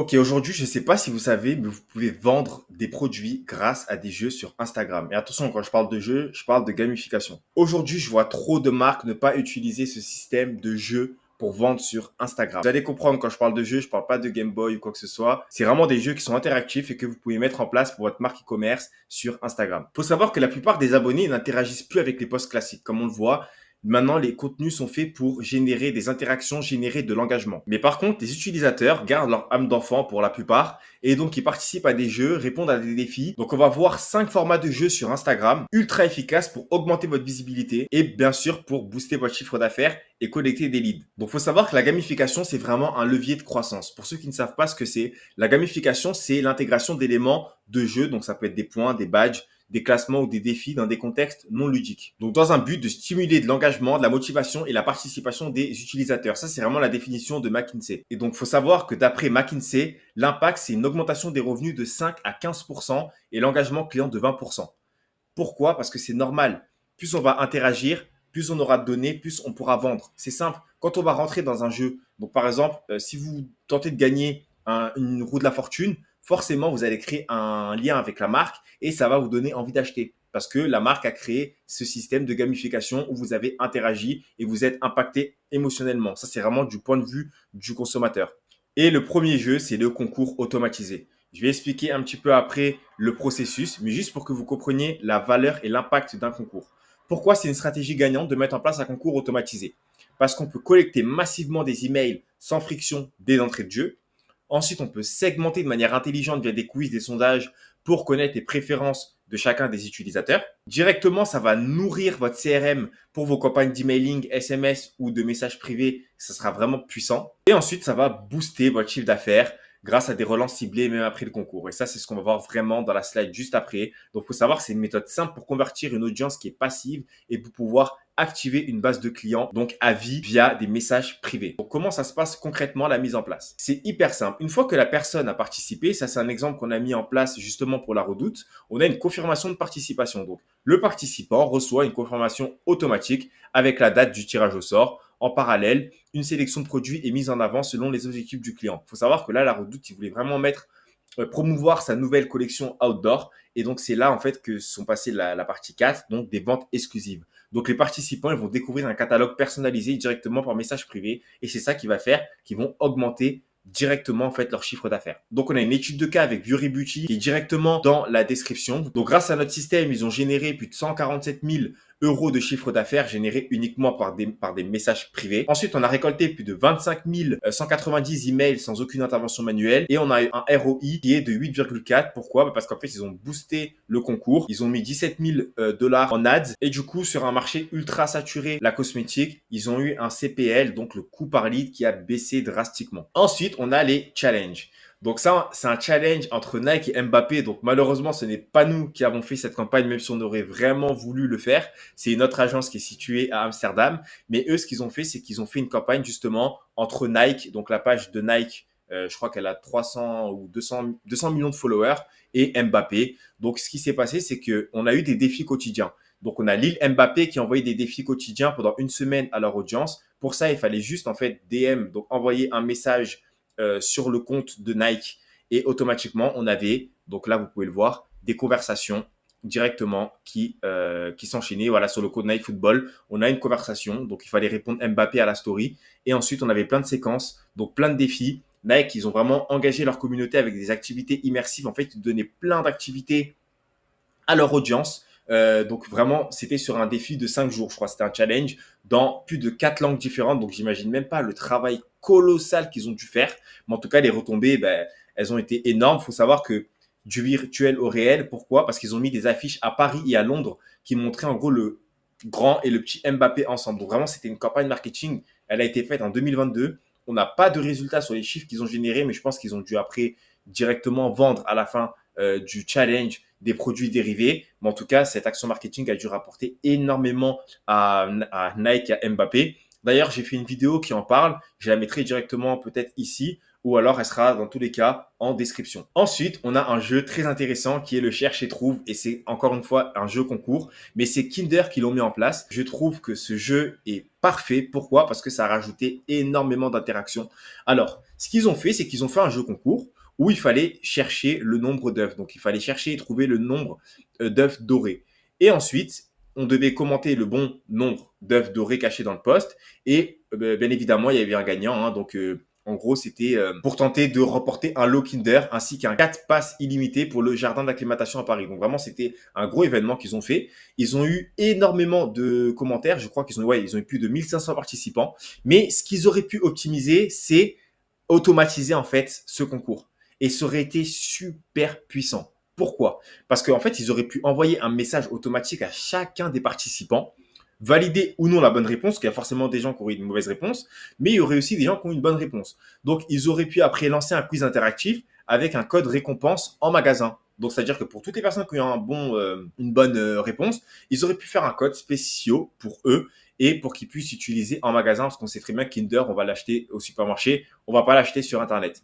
Ok, aujourd'hui, je ne sais pas si vous savez, mais vous pouvez vendre des produits grâce à des jeux sur Instagram. Et attention, quand je parle de jeux, je parle de gamification. Aujourd'hui, je vois trop de marques ne pas utiliser ce système de jeu pour vendre sur Instagram. Vous allez comprendre quand je parle de jeux, je parle pas de Game Boy ou quoi que ce soit. C'est vraiment des jeux qui sont interactifs et que vous pouvez mettre en place pour votre marque e-commerce sur Instagram. Il faut savoir que la plupart des abonnés n'interagissent plus avec les posts classiques, comme on le voit. Maintenant, les contenus sont faits pour générer des interactions, générer de l'engagement. Mais par contre, les utilisateurs gardent leur âme d'enfant pour la plupart et donc ils participent à des jeux, répondent à des défis. Donc on va voir 5 formats de jeux sur Instagram, ultra efficaces pour augmenter votre visibilité et bien sûr pour booster votre chiffre d'affaires et collecter des leads. Donc il faut savoir que la gamification, c'est vraiment un levier de croissance. Pour ceux qui ne savent pas ce que c'est, la gamification, c'est l'intégration d'éléments de jeu. Donc ça peut être des points, des badges, des classements ou des défis dans des contextes non ludiques. Donc, dans un but de stimuler de l'engagement, de la motivation et la participation des utilisateurs. Ça, c'est vraiment la définition de McKinsey. Et donc, il faut savoir que d'après McKinsey, l'impact, c'est une augmentation des revenus de 5 à 15% et l'engagement client de 20%. Pourquoi? Parce que c'est normal. Plus on va interagir, plus on aura de données, plus on pourra vendre. C'est simple. Quand on va rentrer dans un jeu, donc par exemple, si vous tentez de gagner une roue de la fortune, forcément, vous allez créer un lien avec la marque et ça va vous donner envie d'acheter. Parce que la marque a créé ce système de gamification où vous avez interagi et vous êtes impacté émotionnellement. Ça, c'est vraiment du point de vue du consommateur. Et le premier jeu, c'est le concours automatisé. Je vais expliquer un petit peu après le processus, mais juste pour que vous compreniez la valeur et l'impact d'un concours. Pourquoi c'est une stratégie gagnante de mettre en place un concours automatisé? Parce qu'on peut collecter massivement des emails sans friction dès l'entrée de jeu. Ensuite, on peut segmenter de manière intelligente via des quiz, des sondages pour connaître les préférences de chacun des utilisateurs. Directement, ça va nourrir votre CRM pour vos campagnes d'emailing, SMS ou de messages privés. Ça sera vraiment puissant. Et ensuite, ça va booster votre chiffre d'affaires grâce à des relances ciblées même après le concours. Et ça, c'est ce qu'on va voir vraiment dans la slide juste après. Donc, il faut savoir que c'est une méthode simple pour convertir une audience qui est passive et pour pouvoir activer une base de clients, donc à vie via des messages privés. Donc, comment ça se passe concrètement la mise en place? C'est hyper simple. Une fois que la personne a participé, ça c'est un exemple qu'on a mis en place justement pour la Redoute, on a une confirmation de participation. Donc, le participant reçoit une confirmation automatique avec la date du tirage au sort. En parallèle, une sélection de produits est mise en avant selon les objectifs du client. Il faut savoir que là, la Redoute, il voulait vraiment promouvoir sa nouvelle collection outdoor. Et donc, c'est là, en fait, que sont passées la partie 4, donc des ventes exclusives. Donc, les participants, ils vont découvrir un catalogue personnalisé directement par message privé. Et c'est ça qui va faire qu'ils vont augmenter directement en fait leur chiffre d'affaires. Donc on a une étude de cas avec Beauty Beauty qui est directement dans la description. Donc grâce à notre système, ils ont généré plus de 147 000 euros de chiffre d'affaires généré uniquement par des messages privés. Ensuite, on a récolté plus de 25 190 emails sans aucune intervention manuelle et on a un ROI qui est de 8,4. Pourquoi? Parce qu'en fait, ils ont boosté le concours. Ils ont mis 17 000 dollars en ads et du coup, sur un marché ultra saturé, la cosmétique, ils ont eu un CPL, donc le coût par lead qui a baissé drastiquement. Ensuite, on a les challenges. Donc ça, c'est un challenge entre Nike et Mbappé. Donc malheureusement, ce n'est pas nous qui avons fait cette campagne, même si on aurait vraiment voulu le faire. C'est une autre agence qui est située à Amsterdam. Mais eux, ce qu'ils ont fait, c'est qu'ils ont fait une campagne justement entre Nike, donc la page de Nike, je crois qu'elle a 300 ou 200 millions de followers, et Mbappé. Donc ce qui s'est passé, c'est qu'on a eu des défis quotidiens. Donc on a Lille Mbappé qui a envoyé des défis quotidiens pendant une semaine à leur audience. Pour ça, il fallait juste en fait DM, donc envoyer un message sur le compte de Nike et automatiquement on avait, donc là vous pouvez le voir, des conversations directement qui s'enchaînaient. Voilà, sur le code Nike Football, on a une conversation, donc il fallait répondre Mbappé à la story et ensuite on avait plein de séquences, donc plein de défis. Nike, ils ont vraiment engagé leur communauté avec des activités immersives. En fait, ils donnaient plein d'activités à leur audience. Donc vraiment, c'était sur un défi de 5 jours, je crois. C'était un challenge dans plus de 4 langues différentes. Donc j'imagine même pas le travail colossal qu'ils ont dû faire. Mais en tout cas, les retombées, ben, elles ont été énormes. Il faut savoir que du virtuel au réel, pourquoi? Parce qu'ils ont mis des affiches à Paris et à Londres qui montraient en gros le grand et le petit Mbappé ensemble. Donc vraiment, c'était une campagne marketing. Elle a été faite en 2022. On n'a pas de résultats sur les chiffres qu'ils ont générés, mais je pense qu'ils ont dû après directement vendre à la fin du challenge des produits dérivés. Mais en tout cas, cette action marketing a dû rapporter énormément à Nike, à Mbappé. D'ailleurs, j'ai fait une vidéo qui en parle. Je la mettrai directement peut-être ici. ou alors elle sera dans tous les cas en description. Ensuite, on a un jeu très intéressant qui est le cherche et trouve, et c'est encore une fois un jeu concours, mais c'est Kinder qui l'ont mis en place. Je trouve que ce jeu est parfait. Pourquoi? Parce que ça a rajouté énormément d'interactions. Alors, ce qu'ils ont fait, c'est qu'ils ont fait un jeu concours où il fallait chercher le nombre d'œufs. Donc, il fallait chercher et trouver le nombre d'œufs dorés. Et ensuite, on devait commenter le bon nombre d'œufs dorés cachés dans le poste. Et bien évidemment, il y avait un gagnant. Hein, donc, en gros, c'était pour tenter de remporter un lot Kinder ainsi qu'un 4 passes illimité pour le jardin d'acclimatation à Paris. Donc, vraiment, c'était un gros événement qu'ils ont fait. Ils ont eu énormément de commentaires. Je crois qu'ils ont, ouais, ils ont eu plus de 1500 participants. Mais ce qu'ils auraient pu optimiser, c'est automatiser en fait ce concours. Et ça aurait été super puissant. Pourquoi? Parce qu'en fait, ils auraient pu envoyer un message automatique à chacun des participants, valider ou non la bonne réponse, qu'il y a forcément des gens qui auraient une mauvaise réponse, mais il y aurait aussi des gens qui ont une bonne réponse. Donc, ils auraient pu après lancer un quiz interactif avec un code récompense en magasin. Donc, c'est-à-dire que pour toutes les personnes qui ont une bonne réponse, ils auraient pu faire un code spécial pour eux et pour qu'ils puissent utiliser en magasin, parce qu'on sait très bien que Kinder, on va l'acheter au supermarché, on va pas l'acheter sur Internet.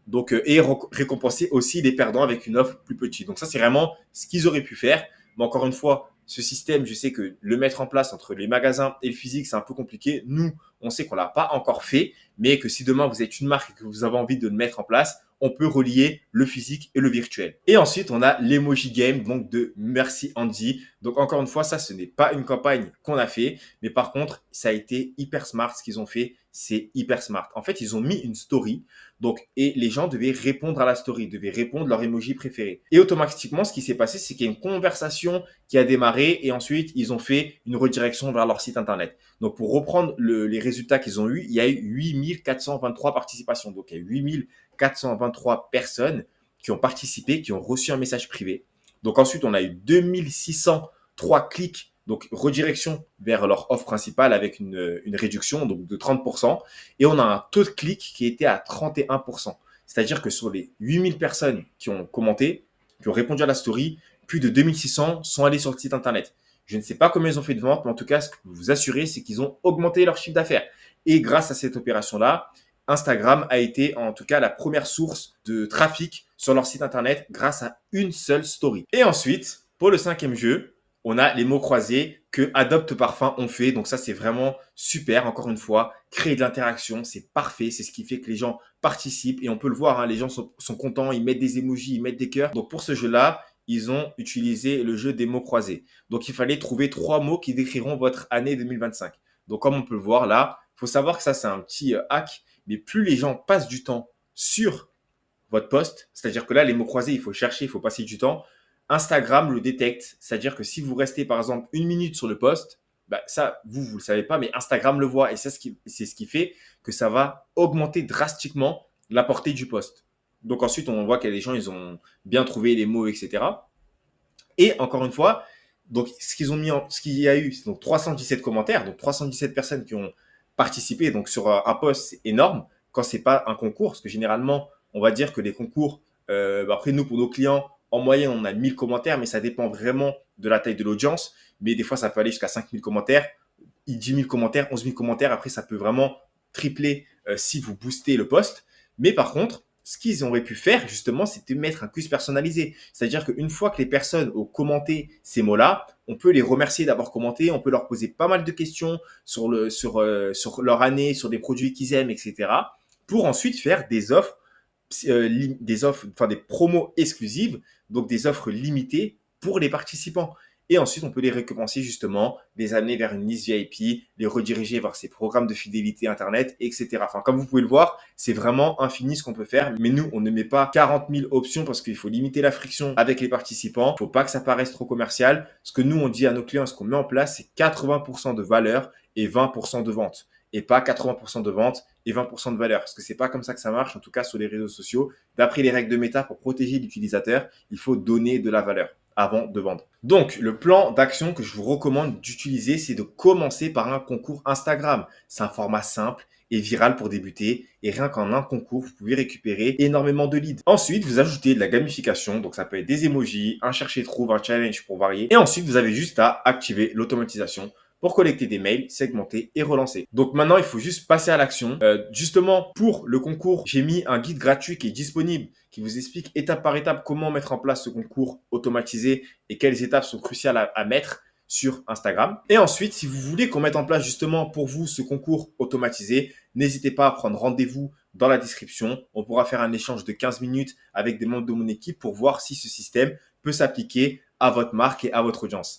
Donc, et récompenser aussi les perdants avec une offre plus petite. Donc ça, c'est vraiment ce qu'ils auraient pu faire. Mais encore une fois, ce système, je sais que le mettre en place entre les magasins et le physique, c'est un peu compliqué. Nous, on sait qu'on l'a pas encore fait, mais que si demain vous êtes une marque et que vous avez envie de le mettre en place, on peut relier le physique et le virtuel. Et ensuite, on a l'emoji game, donc de Merci Andy. Donc encore une fois, ça, ce n'est pas une campagne qu'on a fait, mais par contre, ça a été hyper smart ce qu'ils ont fait. C'est hyper smart. En fait, ils ont mis une story. Donc, et les gens devaient répondre à la story, devaient répondre leur emoji préféré. Et automatiquement, ce qui s'est passé, c'est qu'il y a une conversation qui a démarré et ensuite, ils ont fait une redirection vers leur site internet. Donc, pour reprendre les résultats qu'ils ont eu, il y a eu 8423 participations. Donc, il y a 8423 personnes qui ont participé, qui ont reçu un message privé. Donc, ensuite, on a eu 2603 clics, donc redirection vers leur offre principale avec une réduction donc de 30%. Et on a un taux de clic qui était à 31%. C'est-à-dire que sur les 8000 personnes qui ont commenté, qui ont répondu à la story, plus de 2600 sont allés sur le site internet. Je ne sais pas combien ils ont fait de ventes, mais en tout cas, ce que je peux vous assurer, c'est qu'ils ont augmenté leur chiffre d'affaires. Et grâce à cette opération-là, Instagram a été en tout cas la première source de trafic sur leur site internet grâce à une seule story. Et ensuite, pour le cinquième jeu, on a les mots croisés que Adopt Parfum ont fait. Donc ça, c'est vraiment super. Encore une fois, créer de l'interaction, c'est parfait. C'est ce qui fait que les gens participent. Et on peut le voir, hein, les gens sont contents, ils mettent des emojis, ils mettent des cœurs. Donc pour ce jeu-là, ils ont utilisé le jeu des mots croisés. Donc il fallait trouver 3 mots qui décriront votre année 2025. Donc comme on peut le voir là, il faut savoir que ça, c'est un petit hack. Mais plus les gens passent du temps sur votre post, c'est-à-dire que là, les mots croisés, il faut chercher, il faut passer du temps. Instagram le détecte, c'est-à-dire que si vous restez par exemple une minute sur le post, bah ça, vous le savez pas, mais Instagram le voit et c'est ce qui fait que ça va augmenter drastiquement la portée du post. Donc ensuite, on voit que les gens, ils ont bien trouvé les mots, etc. Et encore une fois, donc ce qu'il y a eu, c'est donc 317 commentaires, donc 317 personnes qui ont participé. Donc sur un post, c'est énorme quand c'est pas un concours, parce que généralement, on va dire que les concours, après nous, pour nos clients, en moyenne, on a 1000 commentaires, mais ça dépend vraiment de la taille de l'audience. Mais des fois, ça peut aller jusqu'à 5000 commentaires, 10 000 commentaires, 11 000 commentaires. Après, ça peut vraiment tripler si vous boostez le post. Mais par contre, ce qu'ils auraient pu faire, justement, c'était mettre un quiz personnalisé. C'est-à-dire qu'une fois que les personnes ont commenté ces mots-là, on peut les remercier d'avoir commenté, on peut leur poser pas mal de questions sur leur année, sur des produits qu'ils aiment, etc. Pour ensuite faire des promos exclusives, donc des offres limitées pour les participants. Et ensuite, on peut les récompenser justement, les amener vers une liste VIP, les rediriger vers ces programmes de fidélité Internet, etc. Enfin, comme vous pouvez le voir, c'est vraiment infini ce qu'on peut faire. Mais nous, on ne met pas 40 000 options parce qu'il faut limiter la friction avec les participants. Il ne faut pas que ça paraisse trop commercial. Ce que nous, on dit à nos clients, ce qu'on met en place, c'est 80% de valeur et 20% de vente. Et pas 80% de vente et 20% de valeur. Parce que c'est pas comme ça que ça marche, en tout cas sur les réseaux sociaux. D'après les règles de méta, pour protéger l'utilisateur, il faut donner de la valeur avant de vendre. Donc, le plan d'action que je vous recommande d'utiliser, c'est de commencer par un concours Instagram. C'est un format simple et viral pour débuter. Et rien qu'en un concours, vous pouvez récupérer énormément de leads. Ensuite, vous ajoutez de la gamification. Donc, ça peut être des emojis, un chercher-trouve, un challenge pour varier. Et ensuite, vous avez juste à activer l'automatisation pour collecter des mails, segmenter et relancer. Donc maintenant, il faut juste passer à l'action. Justement, pour le concours, j'ai mis un guide gratuit qui est disponible, qui vous explique étape par étape comment mettre en place ce concours automatisé et quelles étapes sont cruciales à mettre sur Instagram. Et ensuite, si vous voulez qu'on mette en place justement pour vous ce concours automatisé, n'hésitez pas à prendre rendez-vous dans la description. On pourra faire un échange de 15 minutes avec des membres de mon équipe pour voir si ce système peut s'appliquer à votre marque et à votre audience.